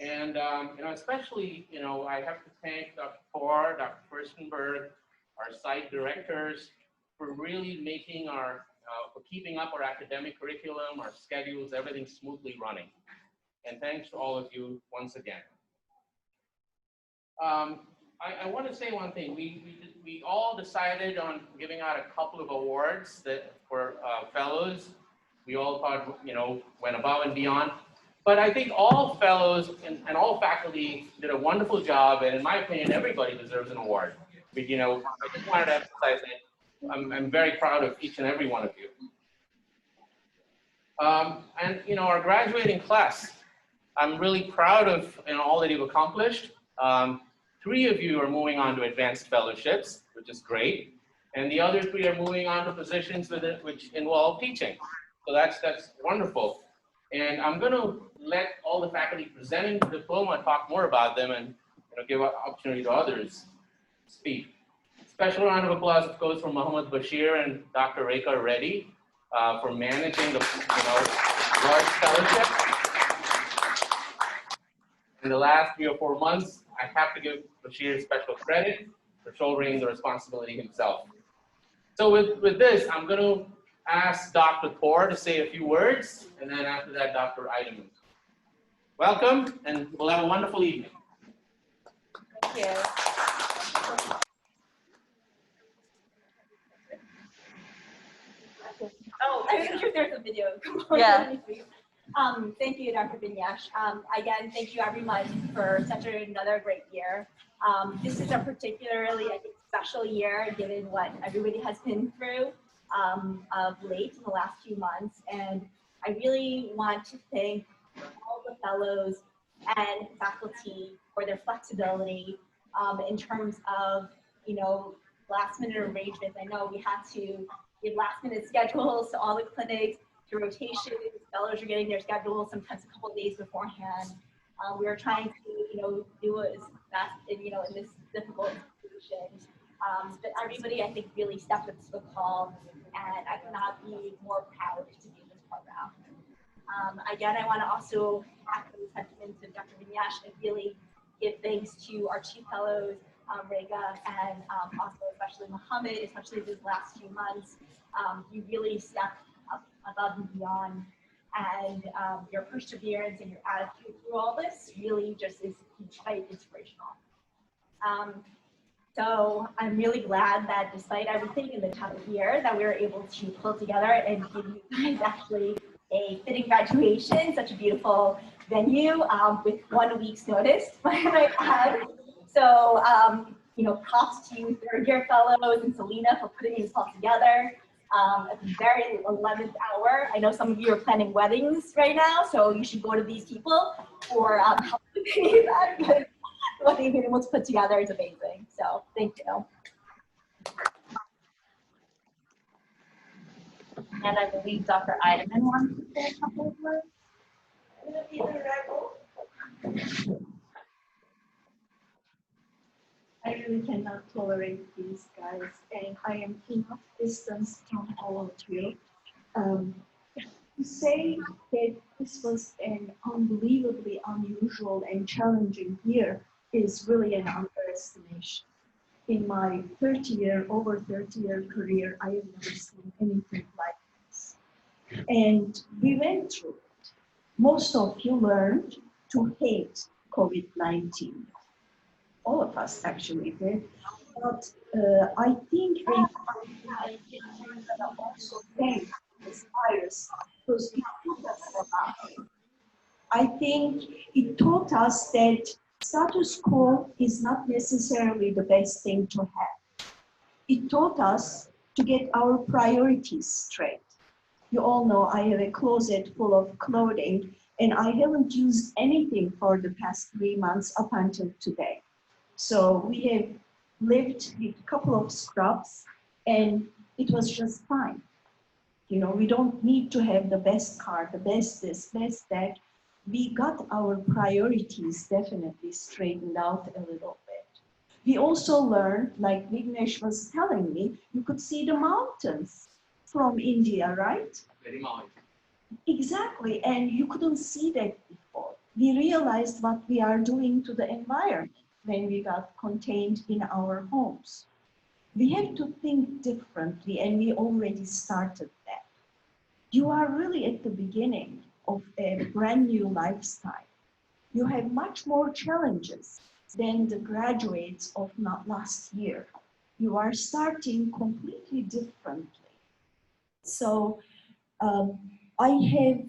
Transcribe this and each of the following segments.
And especially, I have to thank Dr. Kaur, Dr. Furstenberg, our site directors, for really making for keeping up our academic curriculum, our schedules, everything smoothly running. And thanks to all of you once again. I want to say one thing. We all decided on giving out a couple of awards for fellows. We all thought, went above and beyond. But I think all fellows and all faculty did a wonderful job, and in my opinion, everybody deserves an award. But, I just wanted to emphasize that I'm very proud of each and every one of you. And our graduating class, I'm really proud of all that you've accomplished. 3 of you are moving on to advanced fellowships, which is great, and the other 3 are moving on to positions which involve teaching. So that's wonderful. And I'm going to let all the faculty presenting the diploma talk more about them and give an opportunity to others to speak. Special round of applause goes from Muhammad Bashir and Dr. Rekha Reddy for managing the large fellowship. In the last 3 or 4 months, I have to give Bashir special credit for shouldering the responsibility himself. So with this, I'm going to ask Dr. Kaur to say a few words, and then after that, Dr. Eidemann. Welcome, and we'll have a wonderful evening. Thank you. Oh, I wasn't sure if there's a video component. Yeah. Thank you, Dr. Vinyash. Again, thank you everyone for such another great year. This is a particularly, I think, special year given what everybody has been through of late in the last few months. And I really want to thank all the fellows and faculty for their flexibility in terms of, last minute arrangements. I know we had to give last minute schedules to all the clinics, to rotations. Fellows are getting their schedules sometimes a couple of days beforehand. We were trying to, do it as best in this difficult situation. But everybody, I think, really stepped up to the call, and I could not be more proud to be in this program. Again, I want to also echo the sentiments of Dr. Vinyash and really give thanks to our 2 fellows, Rekha, and also especially Muhammad, especially these last few months. You really stepped up above and beyond, and your perseverance and your attitude through all this really just is quite inspirational. So I'm really glad that despite everything in the tough year that we were able to pull together and give you guys actually a fitting graduation, such a beautiful venue with 1 week's notice. So, props to you 3rd-year fellows and Selena for putting this all together at the very 11th hour. I know some of you are planning weddings right now, so you should go to these people for help with that, because what they've been able to put together is amazing. So, thank you. And I believe Dr. Eidemann wants to say a couple of words. I really cannot tolerate these guys, and I am enough distance from all of you. To say that this was an unbelievably unusual and challenging year is really an underestimation. In my over 30-year career, I have never seen anything like this. And we went through it. Most of you learned to hate COVID-19. All of us actually did. But I think we also thank this virus because it took us around. I think it taught us that status quo is not necessarily the best thing to have. It taught us to get our priorities straight. You all know I have a closet full of clothing, and I haven't used anything for the past 3 months up until today. So we have lived with a couple of scrubs, and it was just fine. We don't need to have the best car, the best this, best that. We got our priorities definitely straightened out a little bit. We also learned, like Vignesh was telling me, you could see the mountains from India, right? Very mountain. Exactly, and you couldn't see that before. We realized what we are doing to the environment when we got contained in our homes. We have to think differently, and we already started that. You are really at the beginning of a brand new lifestyle. You have much more challenges than the graduates of not last year. You are starting completely differently. So I have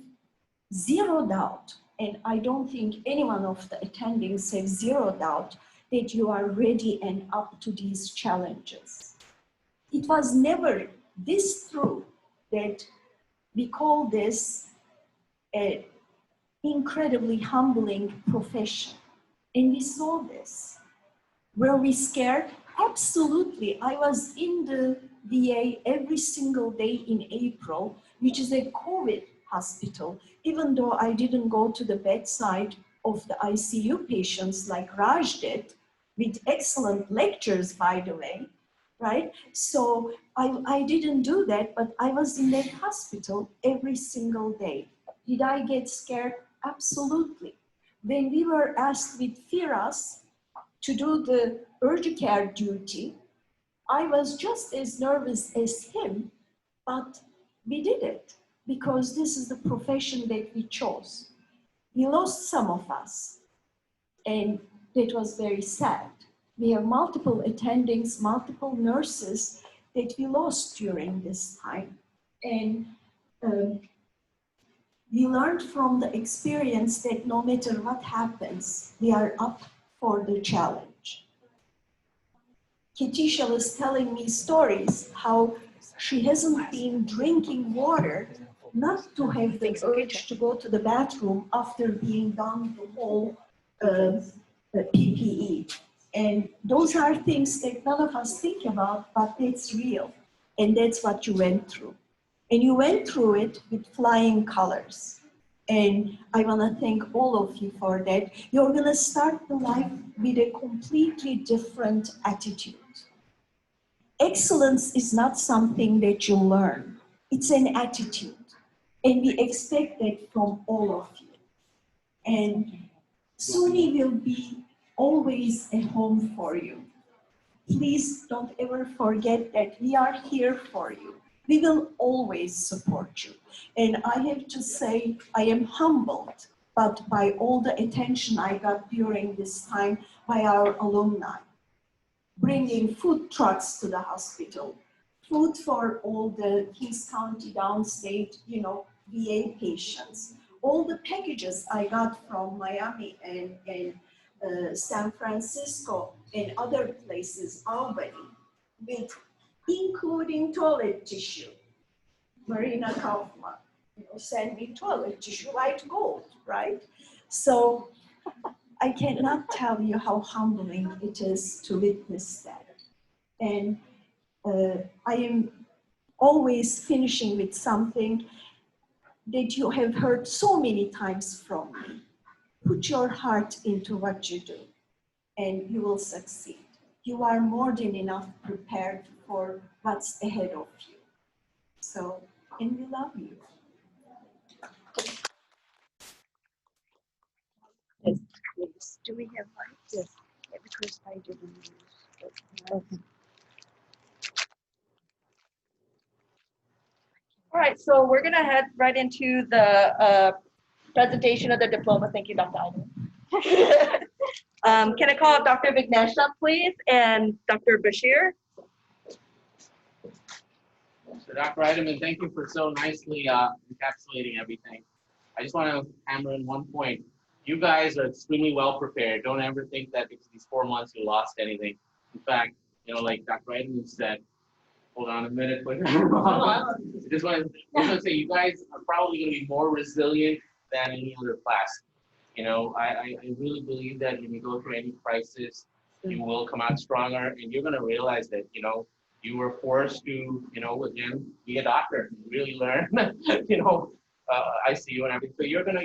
zero doubt, and I don't think any one of the attendings have zero doubt that you are ready and up to these challenges. It was never this true that we call this an incredibly humbling profession. And we saw this. Were we scared? Absolutely. I was in the VA every single day in April, which is a COVID hospital, even though I didn't go to the bedside of the ICU patients like Raj did, with excellent lectures, by the way, right? So I didn't do that, but I was in that hospital every single day. Did I get scared? Absolutely. When we were asked with Firas to do the urgent care duty, I was just as nervous as him, but we did it because this is the profession that we chose. We lost some of us, and that was very sad. We have multiple attendings, multiple nurses that we lost during this time. And we learned from the experience that no matter what happens, we are up for the challenge. Ketisha was telling me stories how she hasn't been drinking water not to have the urge to go to the bathroom after being done the whole PPE. And those are things that none of us think about, but it's real. And that's what you went through. And you went through it with flying colors. And I want to thank all of you for that. You're going to start the life with a completely different attitude. Excellence is not something that you learn. It's an attitude. And we expect that from all of you. And SUNY will be always a home for you. Please don't ever forget that we are here for you. We will always support you. And I have to say, I am humbled, but by all the attention I got during this time by our alumni, bringing food trucks to the hospital, food for all the Kings County Downstate, VA patients, all the packages I got from Miami and San Francisco and other places, Albany, with including toilet tissue. Marina Kaufman, send me toilet tissue, white gold, right? So I cannot tell you how humbling it is to witness that. And I am always finishing with something that you have heard so many times from me. Put your heart into what you do, and you will succeed. You are more than enough prepared for what's ahead of you. So, and we love you. Yes, please. Do we have lights? Yes. Yeah, because I didn't use. Okay. All right, so we're gonna head right into the presentation of the diploma. Thank you, Dr. Iden. Can I call up Dr. Vignesh up, please, and Dr. Bashir? So Dr. Eidemann, thank you for so nicely encapsulating everything. I just want to hammer in one point. You guys are extremely well prepared. Don't ever think that because these 4 months you lost anything. In fact, like Dr. Eidemann said, hold on a minute. I just want to say you guys are probably going to be more resilient than any other class. I really believe that when you go through any crisis, you will come out stronger, and you're going to realize that, you were forced to, again, be a doctor, really learn, ICU and everything. So you're gonna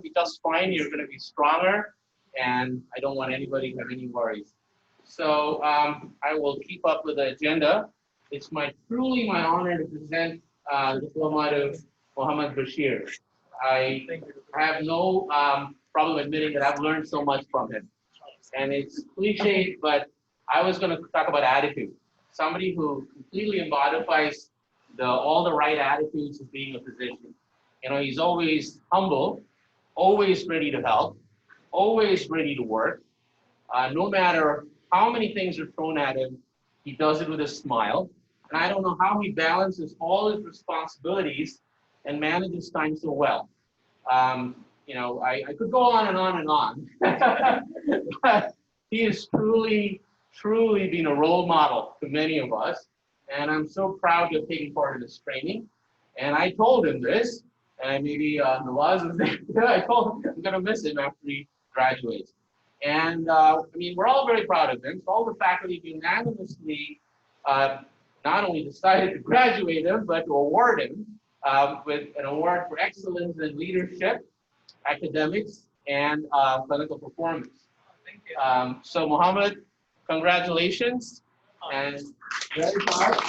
be just fine. You're gonna be stronger, and I don't want anybody to have any worries. So I will keep up with the agenda. It's truly my honor to present the diploma to Mohammed Bashir. I have no probably admitting that I've learned so much from him. And it's cliche, but I was going to talk about attitude. Somebody who completely embodies all the right attitudes of being a physician. You know, he's always humble, always ready to help, always ready to work. No matter how many things are thrown at him, he does it with a smile. And I don't know how he balances all his responsibilities and manages time so well. You know, I could go on and on and on. But he has truly been a role model to many of us. And I'm so proud to have taken part in this training. And I told him this, and maybe Nawaz was there. I told him I'm going to miss him after he graduates. And I mean, we're all very proud of him. So all the faculty unanimously not only decided to graduate him, but to award him with an award for excellence in leadership, academics, and clinical performance. Thank you. So Mohammed, congratulations, and very proud.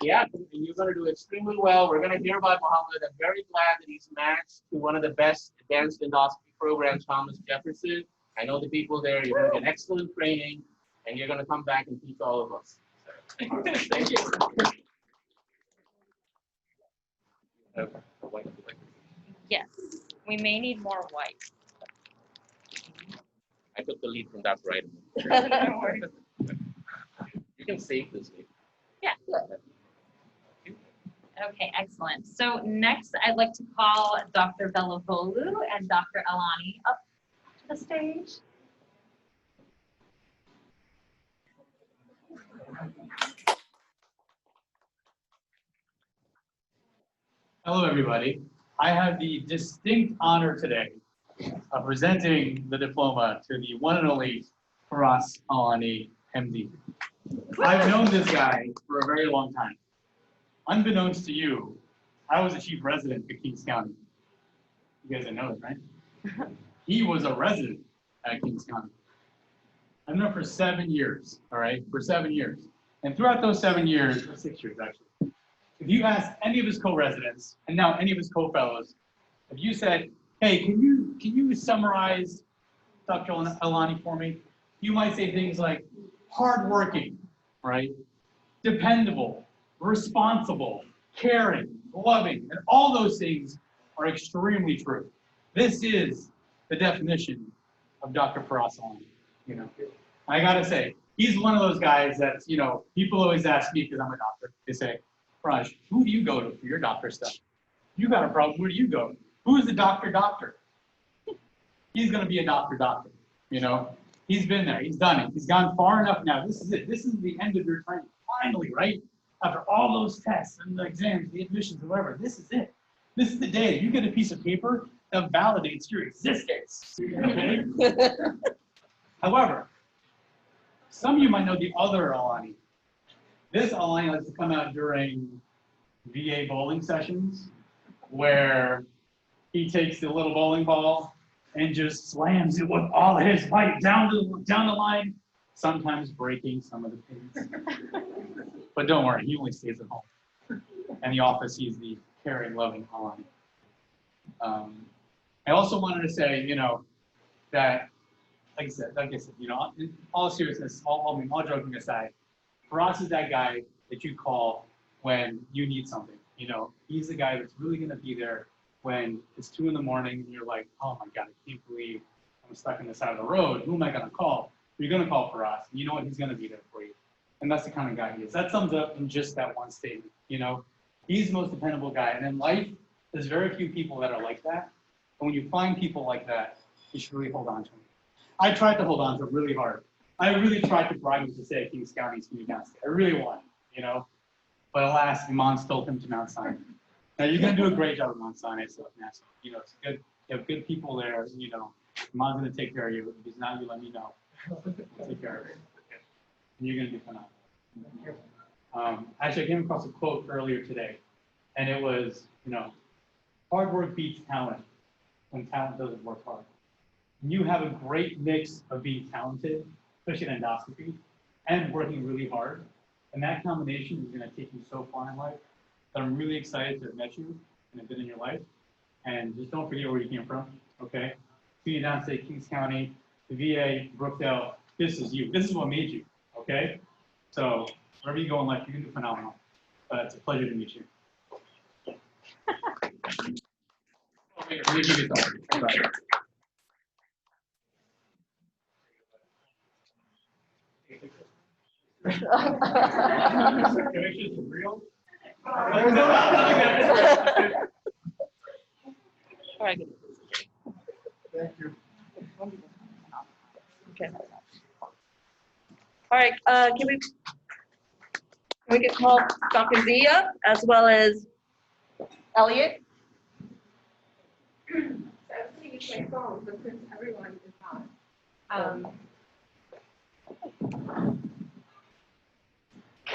Yeah, you're going to do extremely well. We're going to hear about Mohammed. I'm very glad that he's matched to one of the best advanced endoscopy programs, Thomas Jefferson. I know the people there. You're going to get excellent training, and you're going to come back and teach all of us. Thank you. Okay. Yes, we may need more white. I took the lead from Dr. Right. Don't worry. You can save this lead. Yeah. Okay, excellent. So next, I'd like to call Dr. Bellavolu and Dr. Alani up to the stage. Hello, everybody. I have the distinct honor today of presenting the diploma to the one and only Firas Alani, MD. I've known this guy for a very long time. Unbeknownst to you, I was a chief resident at Kings County. You guys didn't know that, right? He was a resident at Kings County. I've known him for 7 years, all right? For 7 years. And throughout those 7 years, or 6 years actually, if you ask any of his co-residents, and now any of his co-fellows, if you said, hey, can you summarize Dr. Alani for me? You might say things like hardworking, right? Dependable, responsible, caring, loving, and all those things are extremely true. This is the definition of Dr. Firas Alani, you know. I gotta say, he's one of those guys that, you know, people always ask me because I'm a doctor. They say, Raj, who do you go to for your doctor stuff? You got a problem, where do you go? Who's the doctor? He's gonna be a doctor, you know? He's been there, he's done it. He's gone far enough now. This is it. This is the end of your training. Finally, right? After all those tests and the exams, the admissions, and whatever, this is it. This is the day you get a piece of paper that validates your existence. Okay? However, some of you might know the other Alani. This Alani likes to come out during VA bowling sessions where he takes the little bowling ball and just slams it with all his might down the line, sometimes breaking some of the pins. But don't worry, he only stays at home. In the office, he's the caring, loving Alani. I also wanted to say, you know, that, like I said, you know, in all seriousness, all joking aside, Firas is that guy that you call when you need something. You know, he's the guy that's really going to be there when it's 2 in the morning and you're like, oh my God, I can't believe I'm stuck on the side of the road. Who am I going to call? You're going to call Firas. And you know what? He's going to be there for you. And that's the kind of guy he is. That sums up in just that one statement. You know, he's the most dependable guy. And in life, there's very few people that are like that. And when you find people like that, you should really hold on to them. I tried to hold on to it really hard. I really tried to bribe him to stay at Kings County, SUNY Downstate. I really wanted, you know. But alas, Iman stole him to Mount Sinai. Now you're gonna do a great job at Mount Sinai, so you know, it's good. You have good people there. You know, Iman's gonna take care of you. If he's not, you let me know. We'll take care of it. And you're gonna do phenomenal. Actually, I came across a quote earlier today, and it was, you know, hard work beats talent when talent doesn't work hard. You have a great mix of being talented, especially in endoscopy, and working really hard. And that combination is going to take you so far in life that I'm really excited to have met you. an event in your life. And just don't forget where you came from, okay? SUNY Downstate, Kings County, the VA, Brookdale, this is you. This is what made you, okay? So wherever you go in life, you can do phenomenal. But it's a pleasure to meet you. Let me give you some. Right. Connections are real. All right. Thank you. Okay. All right, can we get call Dr. Zia as well as Elliot? So I was going to use my phone, but since everyone is on.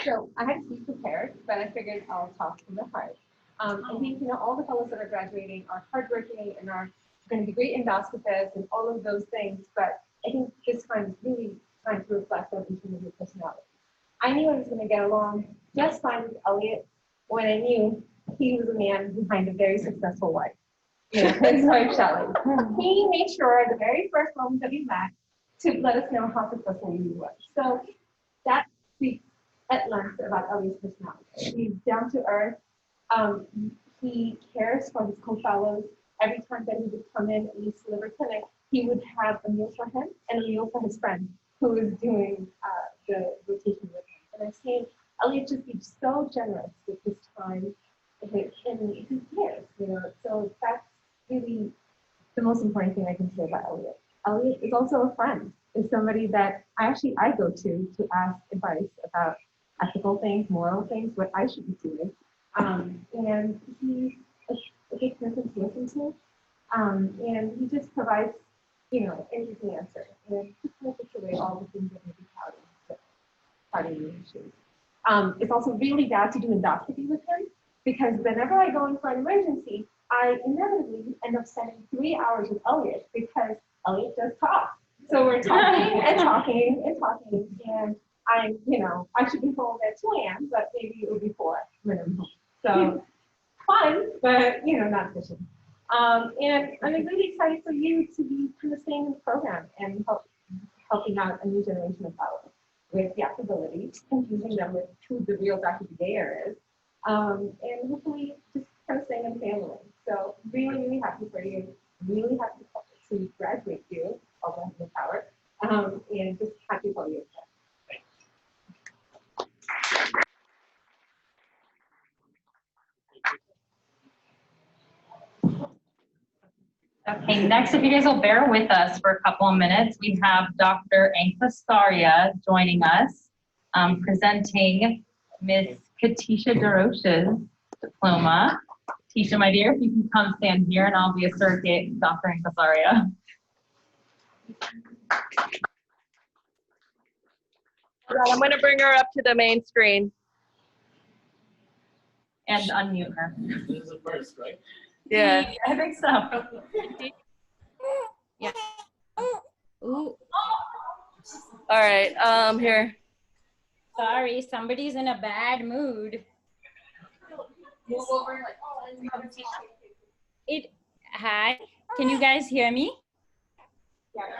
So I had to be prepared, but I figured I'll talk from the heart. I think, all the fellows that are graduating are hardworking and are going to be great endoscopists and all of those things, but I think this time is really time to reflect on each of your personality. I knew I was going to get along just fine with Elliot when I knew he was a man behind a very successful wife. His wife, Shelley. He made sure the very first moment that we met to let us know how successful he was. So that speaks at length about Elliot's personality. He's down to earth. He cares for his co-fellows. Every time that he would come in at East Liver Clinic, he would have a meal for him and a meal for his friend who was doing the rotation with him. And I've seen Elliot just be so generous with his time and his cares, So that's really the most important thing I can say about Elliot. Elliot is also a friend. Is somebody that I go to ask advice about ethical things, moral things, what I should be doing. And he's a good person to listen to. And he just provides, an easy answer. And just kind of takes away all the things that may be clouding the issues. It's also really bad to do endoscopy with him because whenever I go in for an emergency, I inevitably end up spending 3 hours with Elliot because Elliot does talk. So we're talking and talking and talking, and I'm, I should be home at 2 a.m., but maybe it will be 4 when I'm home. So fun, but not efficient. And I'm really excited for you to be kind of staying in the program and helping out a new generation of fellows with the ability, confusing them with who the real Dr. Begayer is, and hopefully just kind of staying in the family. So really, really happy for you. Really happy to graduate you, although the power, and just happy for you. Okay, next, if you guys will bear with us for a couple of minutes, we have Dr. Anklasaria joining us, presenting Ms. Katisha DeRoche's diploma. Tisha, my dear, if you can come stand here and I'll be a surrogate, Dr. Anklasaria. I'm going to bring her up to the main screen. And unmute her. This is the first, right? Yeah. I think so. Yeah. Ooh, All right. Here. sorry, somebody's in a bad mood. Hi, can you guys hear me?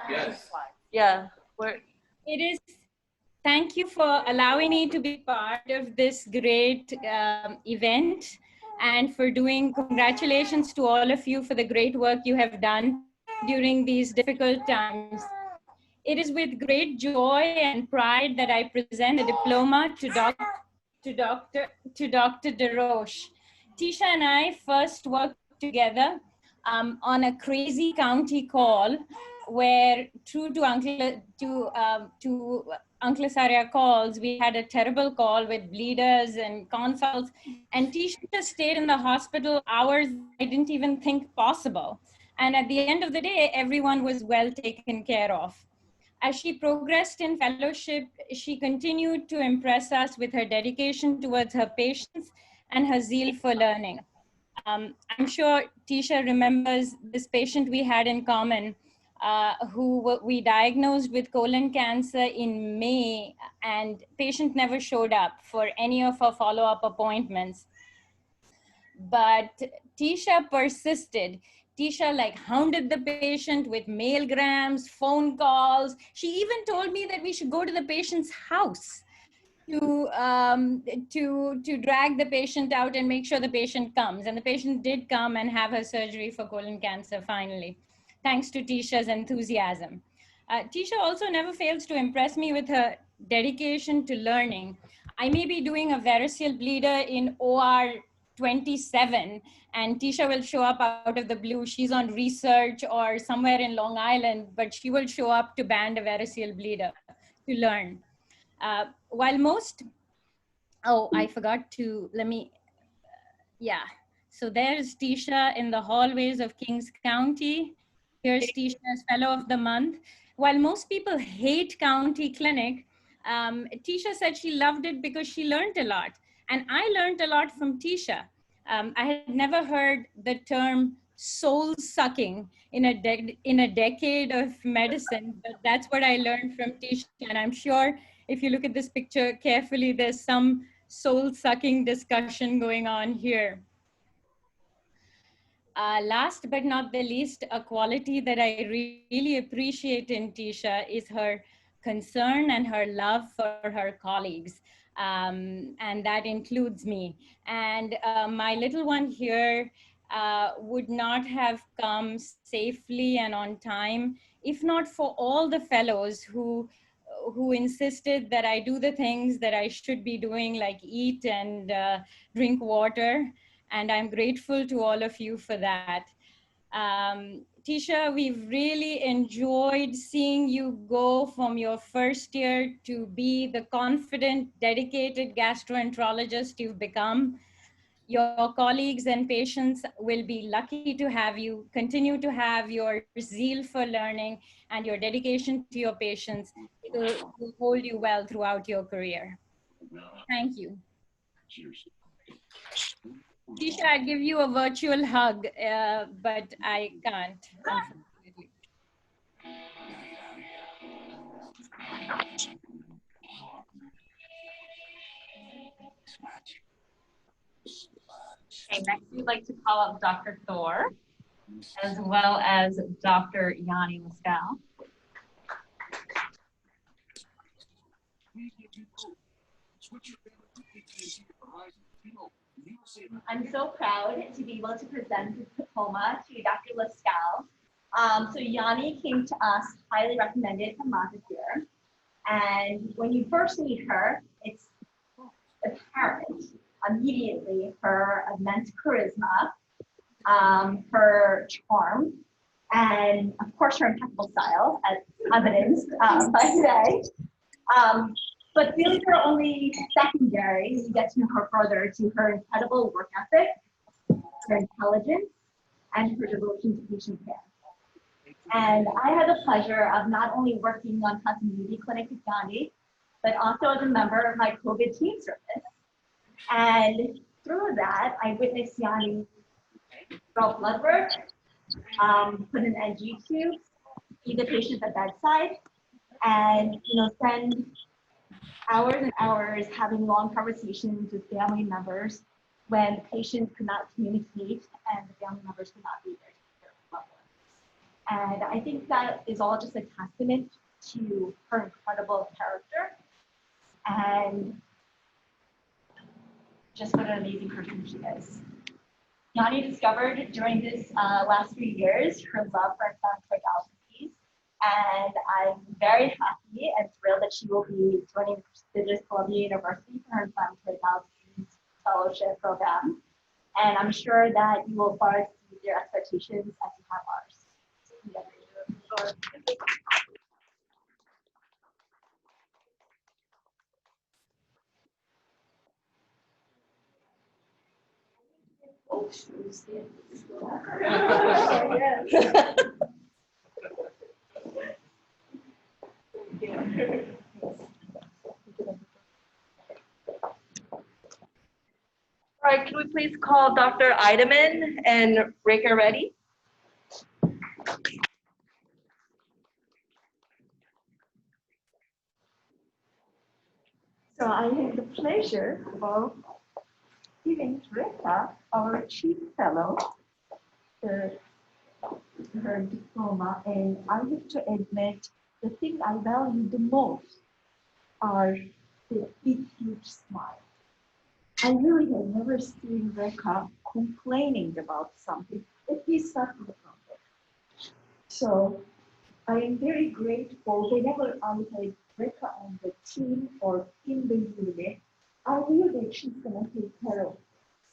Yes. Yeah. Where? It is, thank you for allowing me to be part of this great event and for congratulations to all of you for the great work you have done during these difficult times. It is with great joy and pride that I present the diploma to Dr. DeRoche. Tisha and I first worked together on a crazy county call where true to Uncle Saria calls, we had a terrible call with bleeders and consults, and Tisha stayed in the hospital hours I didn't even think possible. And at the end of the day, everyone was well taken care of. As she progressed in fellowship, she continued to impress us with her dedication towards her patients and her zeal for learning. I'm sure Tisha remembers this patient we had in common, who we diagnosed with colon cancer in May, and patient never showed up for any of our follow-up appointments. but Tisha persisted. Tisha like hounded the patient with mailgrams, phone calls. She even told me that we should go to the patient's house to drag the patient out and make sure the patient comes. And the patient did come and have her surgery for colon cancer finally, thanks to Tisha's enthusiasm. Tisha also never fails to impress me with her dedication to learning. I may be doing a variceal bleeder in OR 27 and Tisha will show up out of the blue. She's on research or somewhere in Long Island, but she will show up to band a variceal bleeder to learn. While most, oh, I forgot to, yeah. So there's Tisha in the hallways of Kings County. Here's Tisha as Fellow of the Month. While most people hate county clinic, Tisha said she loved it because she learned a lot. And I learned a lot from Tisha. I had never heard the term soul sucking in a decade of medicine, but that's what I learned from Tisha. And I'm sure if you look at this picture carefully, there's some soul sucking discussion going on here. Last but not the least, a quality that I really appreciate in Tisha is her concern and her love for her colleagues. And that includes me. And my little one here would not have come safely and on time if not for all the fellows who insisted that I do the things that I should be doing, like eat and drink water. And I'm grateful to all of you for that. Tisha, we've really enjoyed seeing you go from your first year to be the confident, dedicated gastroenterologist you've become. Your colleagues and patients will be lucky to have you. Continue to have your zeal for learning and your dedication to your patients. It will hold you well throughout your career. Thank you. Tisha, I'd give you a virtual hug, but I can't, unfortunately. Okay, next we'd like to call up Dr. Thor, as well as Dr. Yanni Muscal. I'm so proud to be able to present this diploma to Dr. Lascal. So Yanni came to us highly recommended from Montessori. And when you first meet her, it's apparent immediately her immense charisma, her charm, and of course her impeccable style, as evidenced by today. But these are only secondary. You get to know her further to her incredible work ethic, her intelligence, and her devotion to patient care. And I had the pleasure of not only working on continuity clinic at Gandhi, but also as a member of my COVID team service. And through that, I witnessed Yanni draw blood work, put an NG tube, see the patient at bedside, and spend hours and hours having long conversations with family members when the patient could not communicate and the family members could not be there to take care of loved ones. And I think that is all just a testament to her incredible character and just what an amazing person she is. Yanni discovered during this last few years her love for inflammatory bowel disease, and I'm very happy and thrilled that she will be joining the prestigious Columbia University for her inflammatory bowel disease fellowship program. And I'm sure that you will far exceed your expectations as you have ours. All right, can we please call Dr. Eidemann and Raker ready? So I have the pleasure of giving Rita, our chief fellow, her diploma, and I have to admit, the thing I value the most are the big, huge smile. I really have never seen Reka complaining about something, at least not in the company. So I am very grateful. Whenever I had Reka on the team or in the unit, I knew that she's going to take care of it.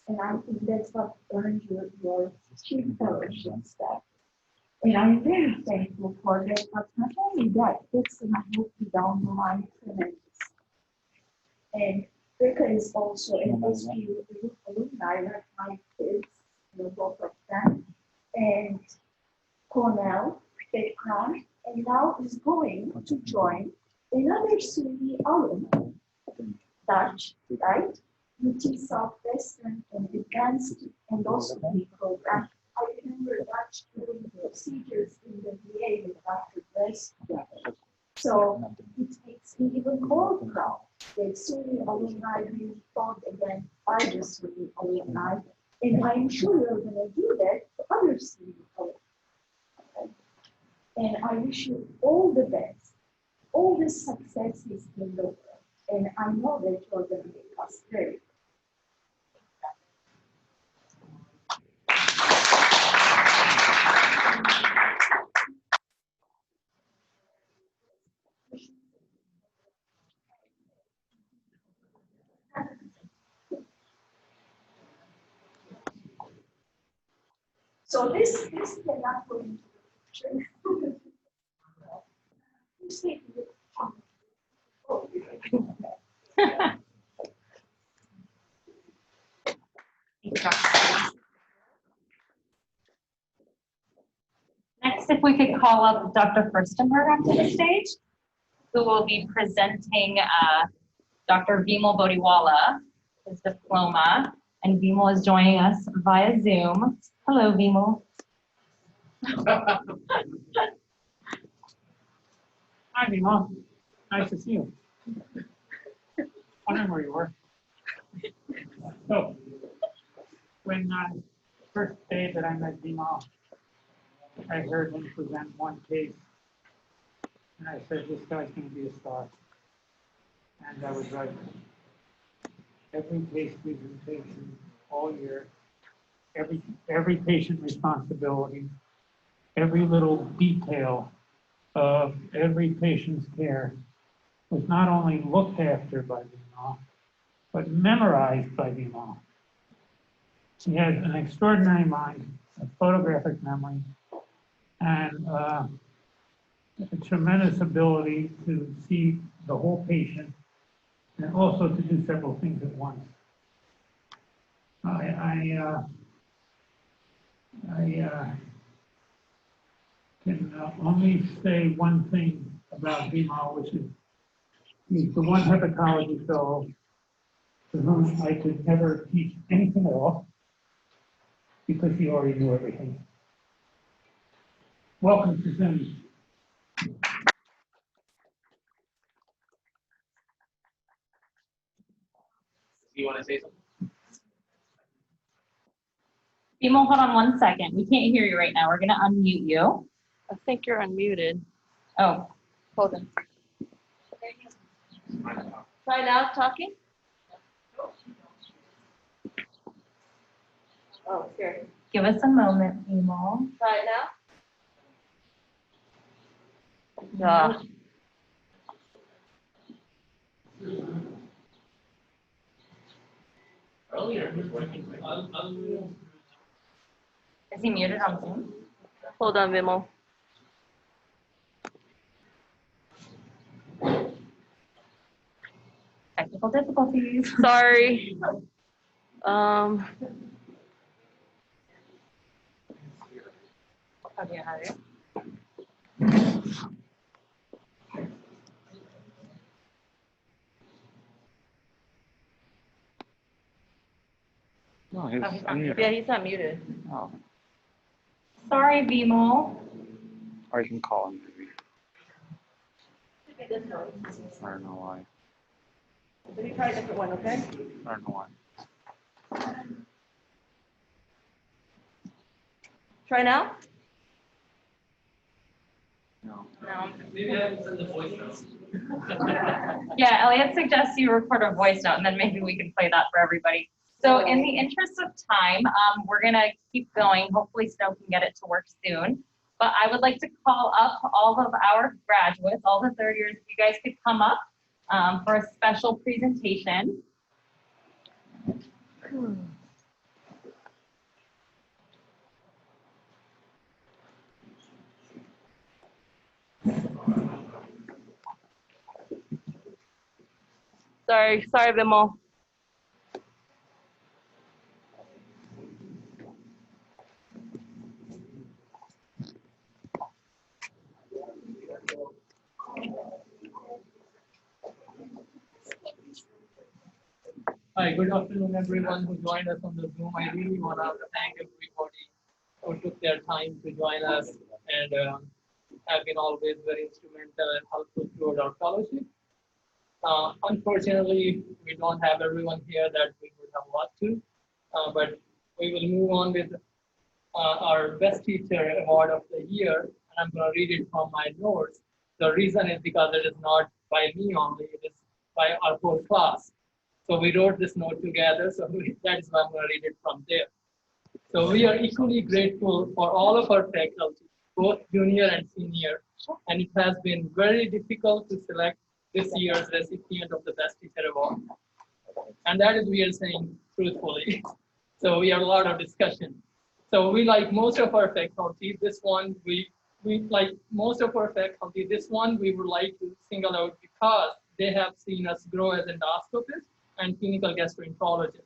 And I think that's what earned your chief fellowship staff. And I'm very thankful for that. But not only that, that's going to help you down the line tremendously. And Reka is also an SPU alumni, like my kids, both of them, and Cornell background, and now is going to join another SUNY alum, Dutch, right? UT Southwestern and Advanced Endoscopy program. I remember Dutch doing procedures in the VA with Dr. Brest. So it makes me even more proud that SUNY alumni really fought again by the SUNY alumni. And I'm sure you're going to do that for other SUNY alumni. And I wish you all the best, all the successes in the world. And I know that you're going to make us very proud. So this cannot go into the Next, if we could call up Dr. Furstenberg onto the stage, who will be presenting Dr. Vimal Bodiwala, his diploma, and Vimal is joining us via Zoom. Hello, Vimal. Hi, Vimal. Nice to see you. Wondering where you were. So, when first day that I met Vimal, I heard him present one case, and I said, this guy's going to be a star. And I was right. Every case presentation all year, every patient responsibility, every little detail of every patient's care was not only looked after by Vimal, but memorized by Vimal. He has an extraordinary mind, a photographic memory, and a tremendous ability to see the whole patient and also to do several things at once. I can only say one thing about Vimal, which is he's the one hepatology fellow to whom I could never teach anything at all because he already knew everything. Welcome to Zoom. Do you want to say something? Vimal, hold on 1 second. We can't hear you right now. We're going to unmute you. I think you're unmuted. Oh, Hold on. Try now talking. Oh, here. give us a moment, Vimal. Try it now. Earlier, he was working. Is he muted on Zoom? Hold on, Vimal. Technical difficulties. Sorry. Okay, how are you? No, he's he's not unmuted. Yeah, he's not muted. Oh, Sorry, Vimal. or you can call him maybe. Maybe this one. I don't know why. Let me try a different one, okay? I don't know why. Try now? No. Maybe I have sent the voice notes. Yeah, Elliot suggests you record a voice note and then maybe we can play that for everybody. So in the interest of time, we're gonna keep going. Hopefully Snow can get it to work soon. But I would like to call up all of our graduates, all the third years, if you guys could come up for a special presentation. Sorry, Bimal. Hi, good afternoon, everyone who joined us on the Zoom. I really want to thank everybody who took their time to join us and have been always very instrumental and helpful throughout our fellowship. Unfortunately, we don't have everyone here that we would have loved to, but we will move on with our Best Teacher Award of the Year, and I'm going to read it from my notes. The reason is because it is not by me only, it is by our whole class. So we wrote this note together, so that is why I'm going to read it from there. So we are equally grateful for all of our faculty, both junior and senior, and it has been very difficult to select this year's recipient of the Best Teacher Award. And that is, we are saying truthfully. So we have a lot of discussion. So we like most of our faculty, this one, we like most of our faculty, this one we would like to single out because they have seen us grow as endoscopists and clinical gastroenterologists.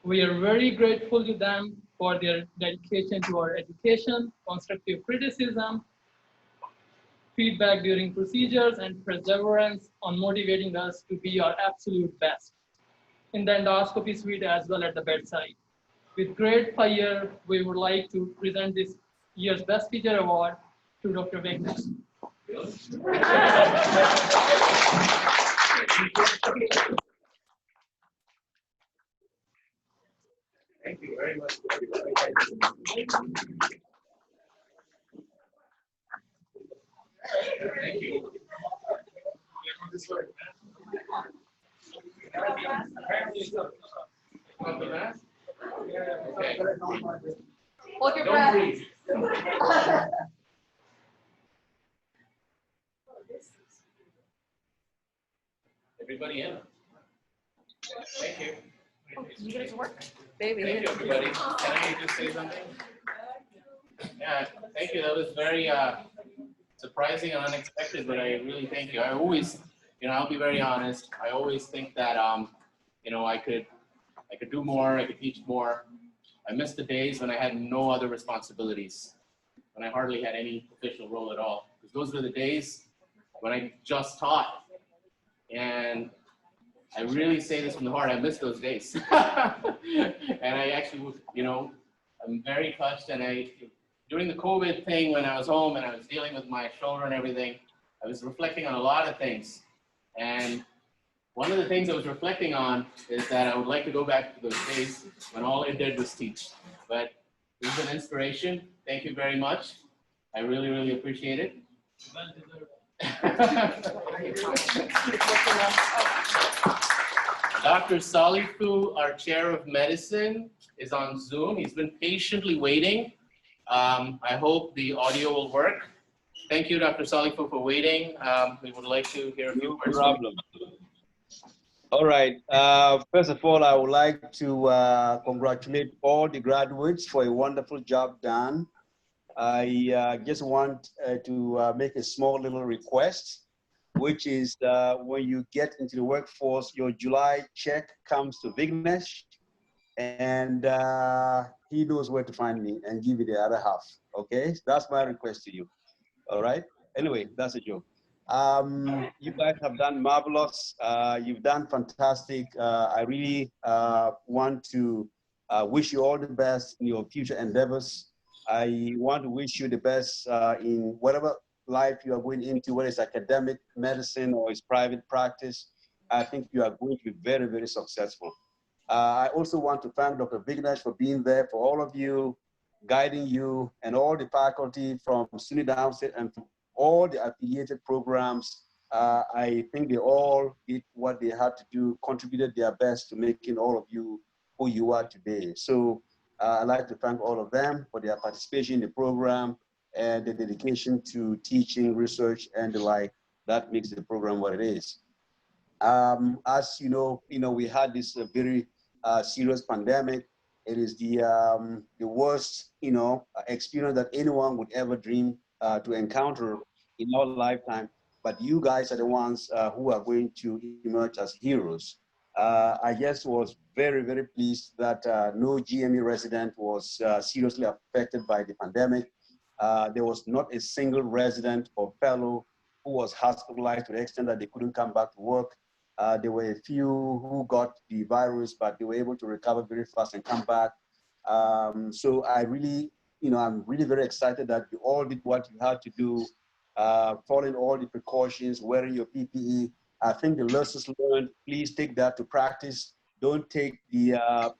We are very grateful to them for their dedication to our education, constructive criticism, feedback during procedures, and perseverance on motivating us to be our absolute best in the endoscopy suite as well at the bedside. With great fire, we would like to present this year's Best Teacher Award to Dr. Vignesh. Thank you very much. Thank you. Want the mask? Okay. Hold your Don't breath. breathe. Everybody in? Thank you. Did you get it to work? Baby. Thank you, everybody. Can I just say something? Yeah, thank you. That was very surprising and unexpected, but I really thank you. I always, I'll be very honest. I always think that, I could do more. I could teach more. I missed the days when I had no other responsibilities, when I hardly had any official role at all. Because those were the days when I just taught. And I really say this from the heart, I miss those days. And I actually, I'm very touched. And during the COVID thing, when I was home and I was dealing with my shoulder and everything, I was reflecting on a lot of things. And one of the things I was reflecting on is that I would like to go back to those days when all I did was teach. But this is an inspiration. Thank you very much. I really, really appreciate it. Dr. Salifu, our chair of medicine, is on Zoom. He's been patiently waiting. I hope the audio will work. Thank you, Dr. Salifu, for waiting. We would like to hear a few words. No problem. All right. First of all, I would like to congratulate all the graduates for a wonderful job done. I just want to make a small little request, which is when you get into the workforce, your July check comes to Vignesh, and he knows where to find me and give you the other half. Okay, so that's my request to you. All right. Anyway, that's a joke. You guys have done marvelous. You've done fantastic. I really want to wish you all the best in your future endeavors. I want to wish you the best in whatever life you are going into, whether it's academic, medicine, or it's private practice. I think you are going to be very, very successful. I also want to thank Dr. Vignesh for being there, for all of you, guiding you, and all the faculty from SUNY Downstate and from all the affiliated programs. I think they all did what they had to do, contributed their best to making all of you who you are today. So I'd like to thank all of them for their participation in the program and the dedication to teaching, research, and the like. That makes the program what it is. As you know, we had this very serious pandemic. It is the worst, experience that anyone would ever dream to encounter in our lifetime. But you guys are the ones who are going to emerge as heroes. I just was very, very pleased that no GME resident was seriously affected by the pandemic. There was not a single resident or fellow who was hospitalized to the extent that they couldn't come back to work. There were a few who got the virus, but they were able to recover very fast and come back. So I really, I'm really very excited that you all did what you had to do, following all the precautions, wearing your PPE. I think the lessons learned, please take that to practice. Don't take the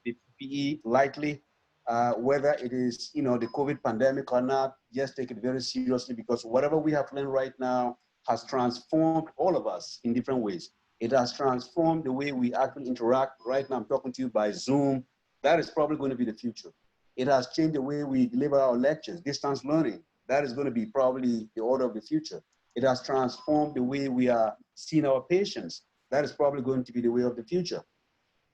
PPE lightly, whether it is, the COVID pandemic or not, just take it very seriously, because whatever we have learned right now has transformed all of us in different ways. It has transformed the way we actually interact. Right now, I'm talking to you by Zoom. That is probably going to be the future. It has changed the way we deliver our lectures, distance learning. That is going to be probably the order of the future. It has transformed the way we are seeing our patients. That is probably going to be the way of the future.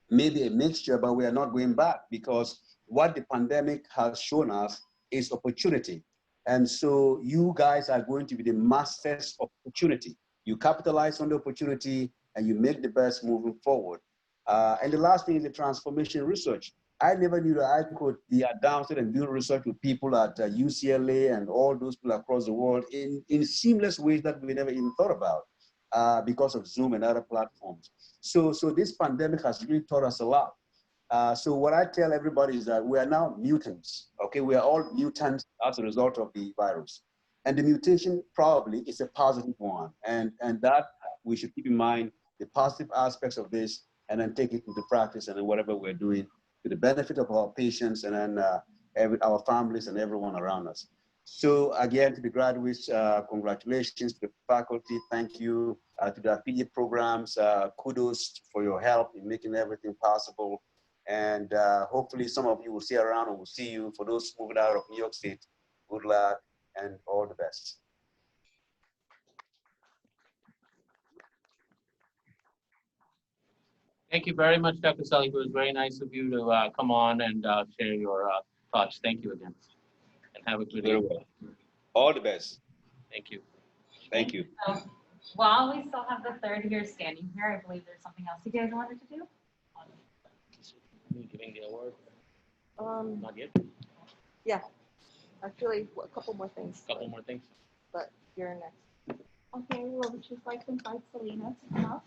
Maybe a mixture, but we are not going back, because what the pandemic has shown us is opportunity. And so you guys are going to be the masters of opportunity. You capitalize on the opportunity and you make the best moving forward. And the last thing is the transformation research. I never knew that I could be at Downstate and do research with people at UCLA and all those people across the world in seamless ways that we never even thought about because of Zoom and other platforms. So this pandemic has really taught us a lot. So what I tell everybody is that we are now mutants, okay? We are all mutants as a result of the virus. And the mutation probably is a positive one. And that we should keep in mind the positive aspects of this and then take it into practice and then whatever we're doing to the benefit of our patients and then our families and everyone around us. So again, to the graduates, congratulations to the faculty. Thank you to the affiliate programs. Kudos for your help in making everything possible. And hopefully some of you will see around and we'll see you. For those moving out of New York State, good luck and all the best. Thank you very much, Dr. Salik. It was very nice of you to come on and share your thoughts. Thank you again. And have a good day. All the best. Thank you. Thank you. So, while we still have the third year standing here, I believe there's something else you guys wanted to do. Giving the award? Not yet. Yeah, actually, a couple more things. Couple more things. But you're next. Okay, well, would you like to invite Selena to come up?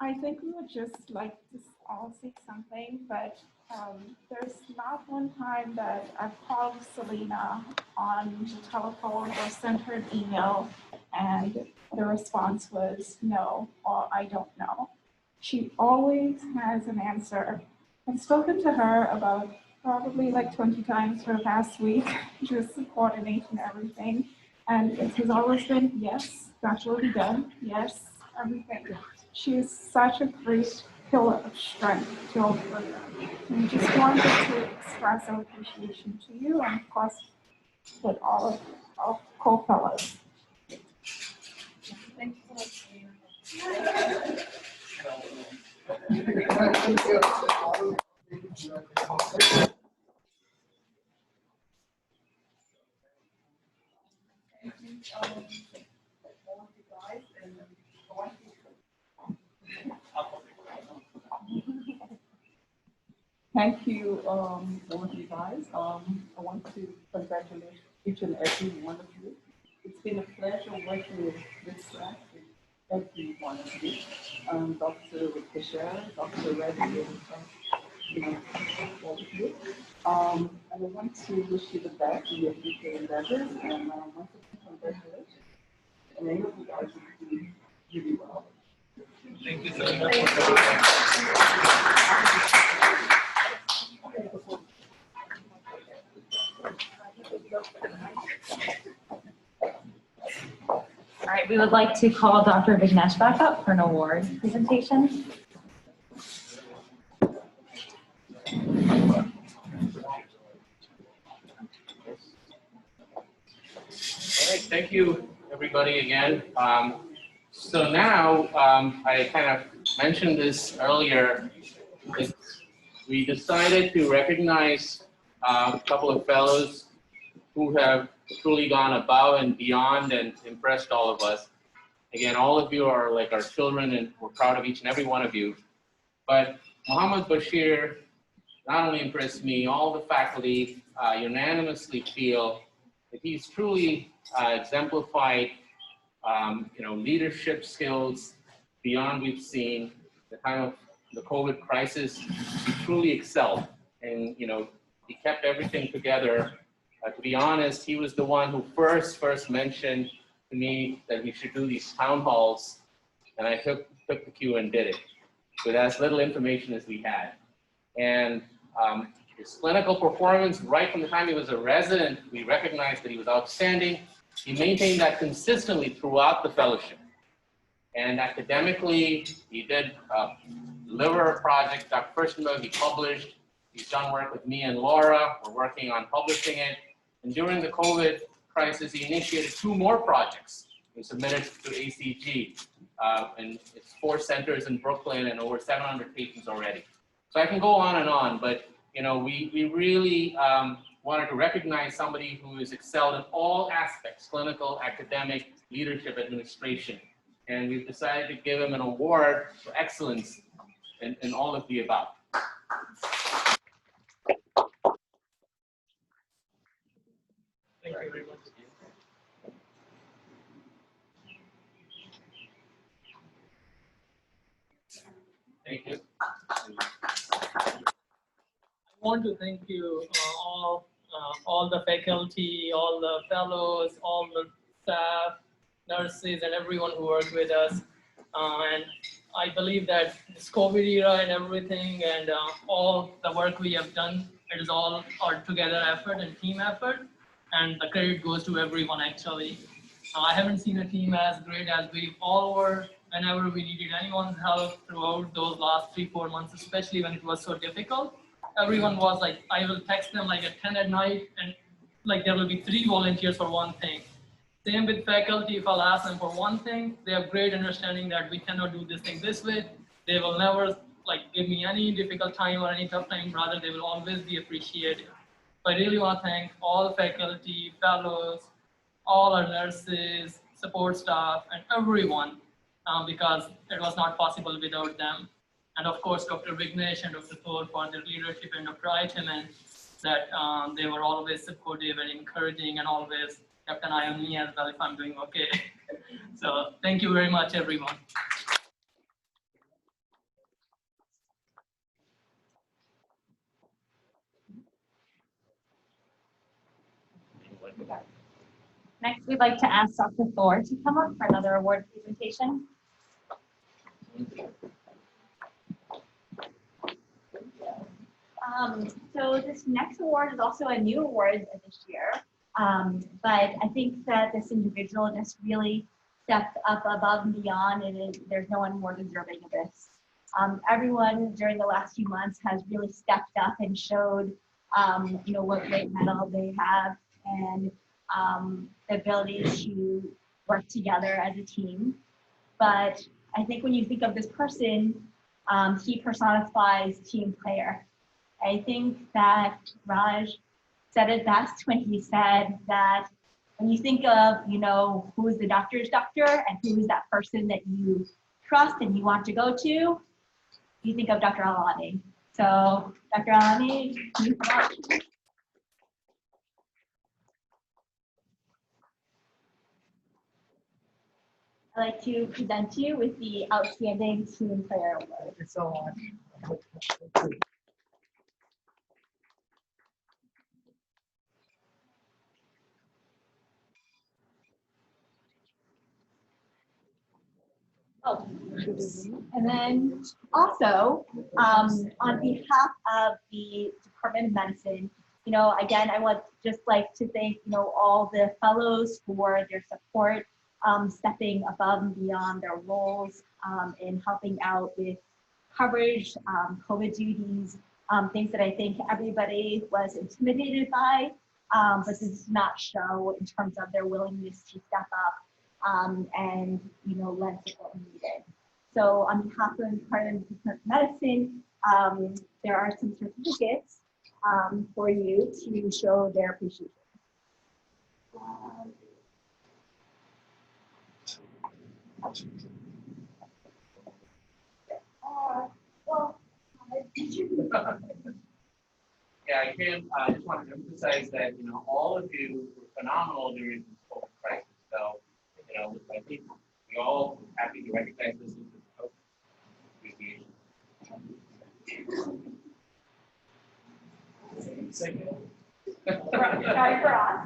I think we would just like to all say something, but there's not one time that I've called Selena on the telephone or sent her an email and the response was no, or I don't know. She always has an answer. I've spoken to her about probably like 20 times for the past week, just coordination, everything. And it has always been, yes, that will be done. Yes, everything. She is such a great pillar of strength to all of us. And we just wanted to express our appreciation to you and of course with all of our co-fellows. Thank you so much. Thank you, all of you guys. I want to congratulate each and every one of you. It's been a pleasure working with Seth everyone of you. Dr. Fisher, Dr. Reddy, and all of you. And I want to wish you the best in your future endeavors, and once again, congratulations. And I know you guys will do really well. Thank you so much. All right, we would like to call Dr. Vignesh back up for an award presentation. All right, thank you, everybody, again. So now, I kind of mentioned this earlier. We decided to recognize a couple of fellows who have truly gone above and beyond and impressed all of us. Again, all of you are like our children, and we're proud of each and every one of you. But Muhammad Bashir not only impressed me, all the faculty unanimously feel that he's truly exemplified, leadership skills beyond we've seen. The time of the COVID crisis, he truly excelled, and he kept everything together. To be honest, he was the one who first mentioned to me that we should do these town halls, and I took the cue and did it with as little information as we had. And his clinical performance, right from the time he was a resident, we recognized that he was outstanding. He maintained that consistently throughout the fellowship. And academically, he did deliver a project. Dr. Furstenberg, he published. He's done work with me and Laura. We're working on publishing it. And during the COVID crisis, he initiated 2 more projects. He submitted to ACG, and it's 4 centers in Brooklyn and over 700 patients already. So I can go on, but we really wanted to recognize somebody who has excelled in all aspects: clinical, academic, leadership, administration. And we've decided to give him an award for excellence in all of the above. Thank you very much. Thank you. I want to thank you all the faculty, all the fellows, all the staff, nurses, and everyone who worked with us. And I believe that this COVID era and everything and all the work we have done, it is all our together effort and team effort. And the credit goes to everyone, actually. I haven't seen a team as great as we all were whenever we needed anyone's help throughout those last 3-4 months, especially when it was so difficult. Everyone was like, I will text them like at 10 at night, and like there will be 3 volunteers for one thing. Same with faculty. If I'll ask them for one thing, they have great understanding that we cannot do this thing this way. They will never like give me any difficult time or any tough time. Rather, they will always be appreciated. So I really want to thank all faculty, fellows, all our nurses, support staff, and everyone, because it was not possible without them. And of course, Dr. Vignesh and Dr. Thor for their leadership, and Dr. Eiteman, that they were always supportive and encouraging and always kept an eye on me as well if I'm doing okay. So thank you very much, everyone. Next, we'd like to ask Dr. Thor to come up for another award presentation. So this next award is also a new award this year, but I think that this individual just really stepped up above and beyond, and there's no one more deserving of this. Everyone during the last few months has really stepped up and showed, what great mettle they have and the ability to work together as a team. But I think when you think of this person, he personifies team player. I think that Raj said it best when he said that when you think of, who is the doctor's doctor and who is that person that you trust and you want to go to, you think of Dr. Alani. So Dr. Alani, can you come up? like to present you with the Outstanding Team Player Award. Thank you so much. Oh, and then also, on behalf of the Department of Medicine, again, I would just like to thank, all the fellows for their support, stepping above and beyond their roles in helping out with coverage, COVID duties, things that I think everybody was intimidated by, but does not show in terms of their willingness to step up and lend support when needed. So on behalf of the Department of Medicine, there are some certificates for you to show their appreciation. Yeah, I just want to emphasize that, all of you were phenomenal during this COVID crisis. So, I think we all happy to recognize this as appreciation. Sorry for us.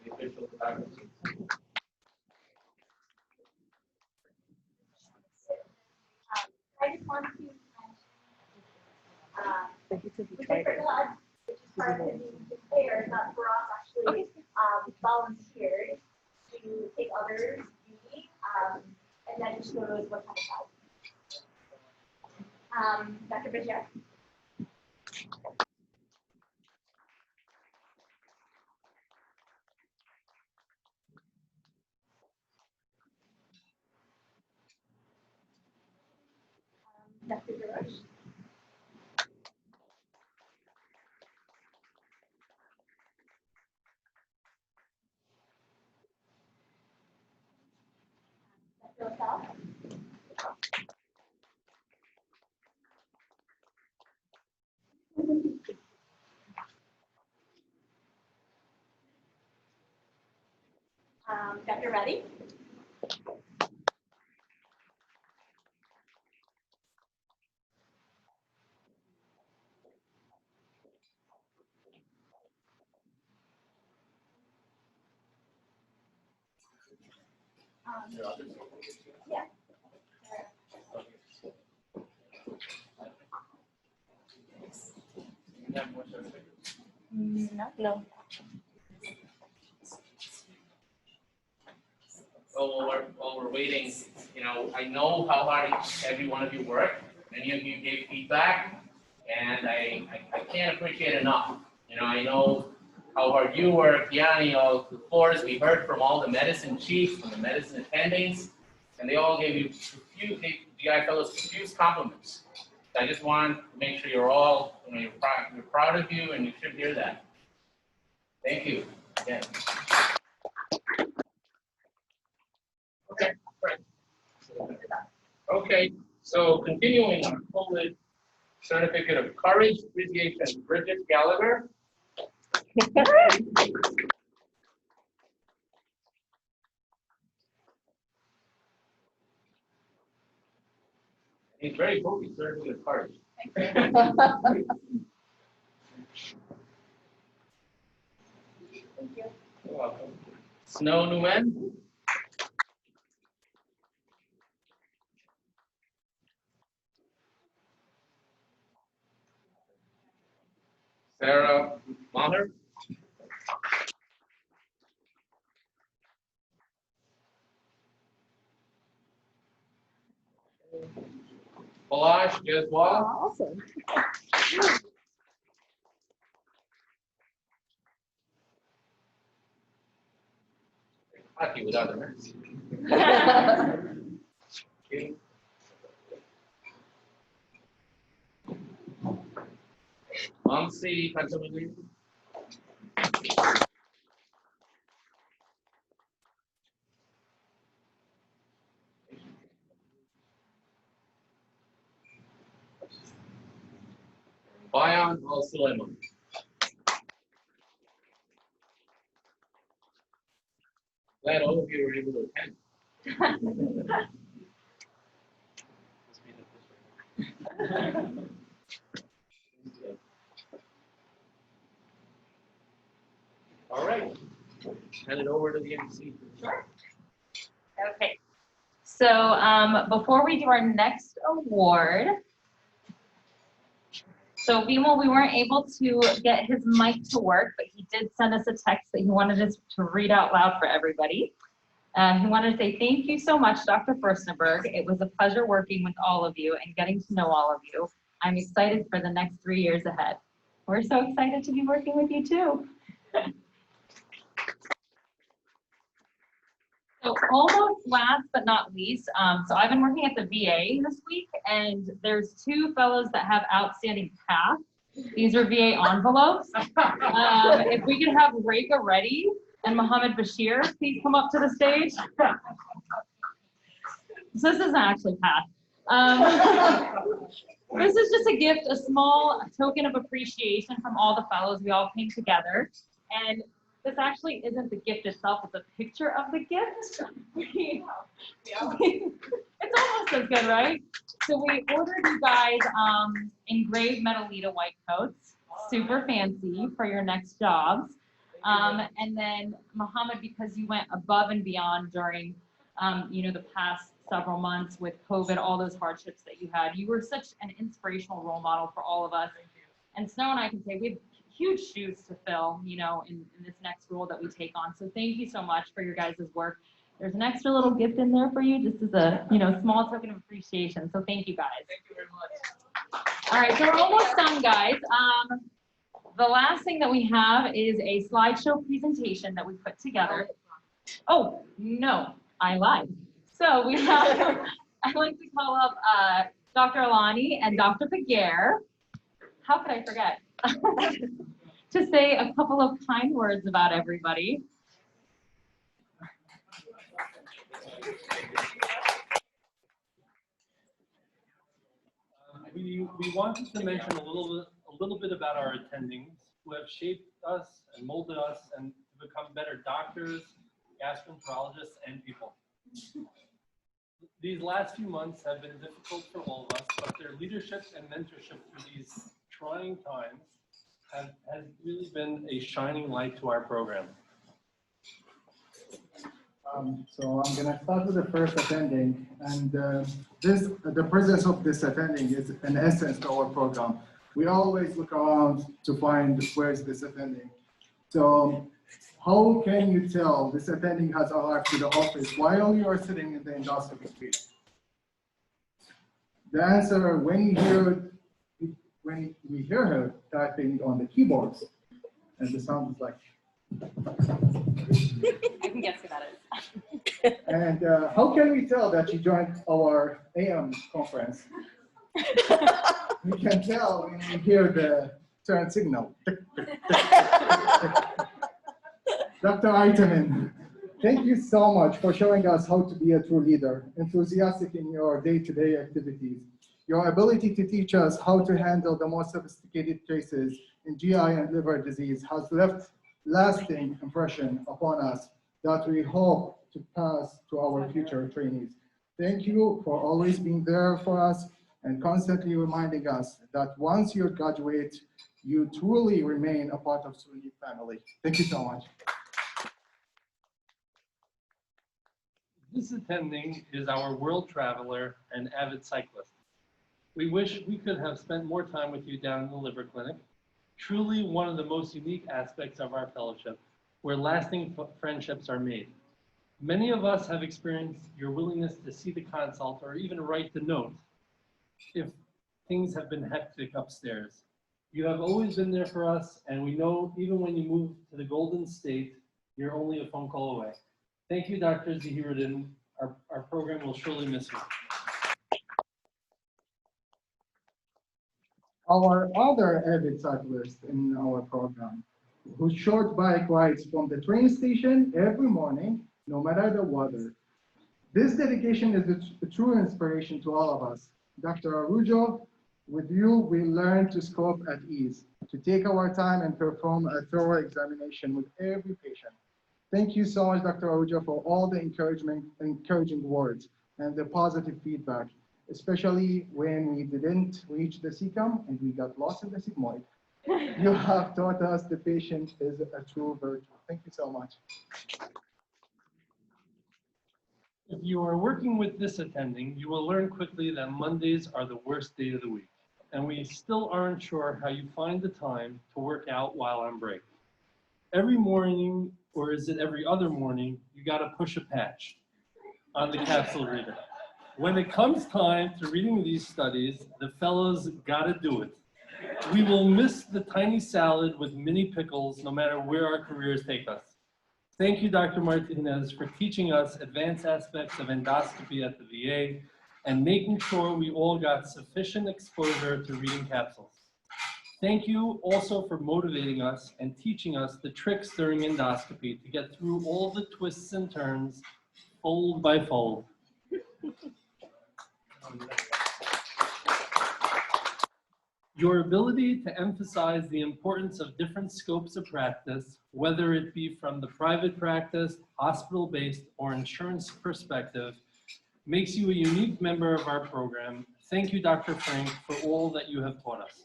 The official photography. I just want to mention, which is part of the players, not for us actually volunteered to take others' duty, and that just shows what kind of help. Dr. Bishop. Dr. Deroche. Dr. LaSalle. Dr. Reddy. Yeah. No. While we're waiting, I know how hard every one of you worked. Many of you gave feedback, and I can't appreciate enough. I know how hard you work, Yanni, all the floors. We heard from all the medicine chiefs and the medicine attendings, and they all gave you GI fellows profuse compliments. So I just want to make sure you're all, you're proud of you, and you should hear that. Thank you again. Okay, right. Okay, so continuing on COVID certificate of courage, appreciation, Bridget Gallagher. He's very focused, certificate of courage. Thank you. You're welcome. Snow Nguyen. Sarah Maher. Balash Jeswal. Awesome. Happy without the nurse. Okay. Mamsi Katamali. Bayan Al Suleiman. Glad all of you were able to attend. All right, hand it over to the MC. Sure. Okay. So before we do our next award, so Vimal, we weren't able to get his mic to work, but he did send us a text that he wanted us to read out loud for everybody. He wanted to say thank you so much, Dr. Furstenberg. It was a pleasure working with all of you and getting to know all of you. I'm excited for the next 3 years ahead. We're so excited to be working with you too. So almost last but not least, so I've been working at the VA this week, and there's 2 fellows that have outstanding PATH. These are VA envelopes. If we could have Reka Reddy and Mohammed Bashir please come up to the stage. So this isn't actually PATH. This is just a gift, a small token of appreciation from all the fellows. We all came together, and this actually isn't the gift itself, it's a picture of the gift. It's almost as good, right? So we ordered you guys engraved Metalita white coats, super fancy for your next jobs. And then Mohammed, because you went above and beyond during the past several months with COVID, all those hardships that you had, you were such an inspirational role model for all of us. And Snow and I can say we have huge shoes to fill, in this next role that we take on. So thank you so much for your guys' work. There's an extra little gift in there for you, just as a, small token of appreciation. So thank you guys. Thank you very much. All right, so we're almost done, guys. The last thing that we have is a slideshow presentation that we put together. Oh, no, I lied. So we have, I'd like to call up Dr. Alani and Dr. Paguer. How could I forget? To say a couple of kind words about everybody. We wanted to mention a little bit about our attendings who have shaped us and molded us and become better doctors, gastroenterologists, and people. These last few months have been difficult for all of us, but their leadership and mentorship through these trying times has really been a shining light to our program. So I'm gonna start with the first attending, and the presence of this attending is an essence to our program. We always look around to find where is this attending. So how can you tell this attending has arrived to the office while you are sitting in the endoscopy suite? The answer, when we hear her typing on the keyboards, and the sound is like. I can guess who that is. And how can we tell that she joined our AM conference? We can tell when we hear the turn signal. Dr. Aitamin, thank you so much for showing us how to be a true leader, enthusiastic in your day-to-day activities. Your ability to teach us how to handle the most sophisticated cases in GI and liver disease has left lasting impression upon us that we hope to pass to our future trainees. Thank you for always being there for us and constantly reminding us that once you graduate, you truly remain a part of SUNY family. Thank you so much. This attending is our world traveler and avid cyclist. We wish we could have spent more time with you down in the liver clinic. Truly one of the most unique aspects of our fellowship, where lasting friendships are made. Many of us have experienced your willingness to see the consult or even write the note if things have been hectic upstairs. You have always been there for us, and we know even when you move to the Golden State, you're only a phone call away. Thank you, Dr. Zahiruddin. Our program will surely miss you. Our other avid cyclist in our program, whose short bike rides from the train station every morning, no matter the weather. This dedication is a true inspiration to all of us. Dr. Arujo, with you, we learn to scope at ease, to take our time and perform a thorough examination with every patient. Thank you so much, Dr. Ahuja, for all the encouraging words and the positive feedback, especially when we didn't reach the cecum and we got lost in the sigmoid. You have taught us the patient is a true virtue. Thank you so much. If you are working with this attending, you will learn quickly that Mondays are the worst day of the week, and we still aren't sure how you find the time to work out while on break. Every morning, or is it every other morning, you gotta push a patch on the capsule reader. When it comes time to reading these studies, the fellows gotta do it. We will miss the tiny salad with mini pickles no matter where our careers take us. Thank you, Dr. Martinez, for teaching us advanced aspects of endoscopy at the VA and making sure we all got sufficient exposure to reading capsules. Thank you also for motivating us and teaching us the tricks during endoscopy to get through all the twists and turns, fold by fold. Your ability to emphasize the importance of different scopes of practice, whether it be from the private practice, hospital-based, or insurance perspective, makes you a unique member of our program. Thank you, Dr. Frank, for all that you have taught us.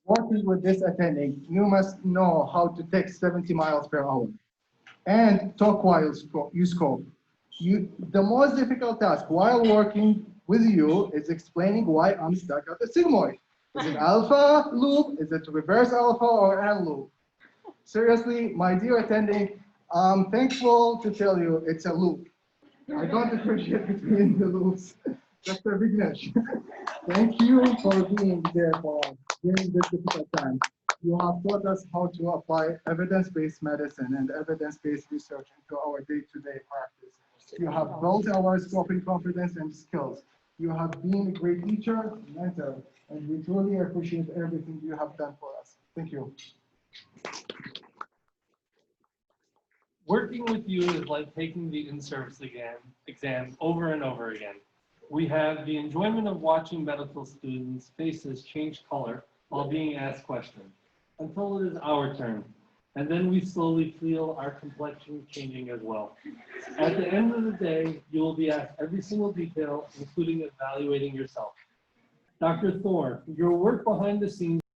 Working with this attending, you must know how to take 70 miles per hour and talk while you scope. The most difficult task while working with you is explaining why I'm stuck at the sigmoid. Is it alpha loop? Is it reverse alpha or N loop? Seriously, my dear attending, I'm thankful to tell you it's a loop. I don't differentiate between the loops. Dr. Vignesh, thank you for being there for us during this difficult time. You have taught us how to apply evidence-based medicine and evidence-based research into our day-to-day practice. You have built our scoping confidence and skills. You have been a great teacher, mentor, and we truly appreciate everything you have done for us. Thank you. Working with you is like taking the in-service exam over and over again. We have the enjoyment of watching medical students' faces change color while being asked questions until it is our turn. And then we slowly feel our complexion changing as well. At the end of the day, you will be asked every single detail, including evaluating yourself. Dr. Thor, your work behind the scenes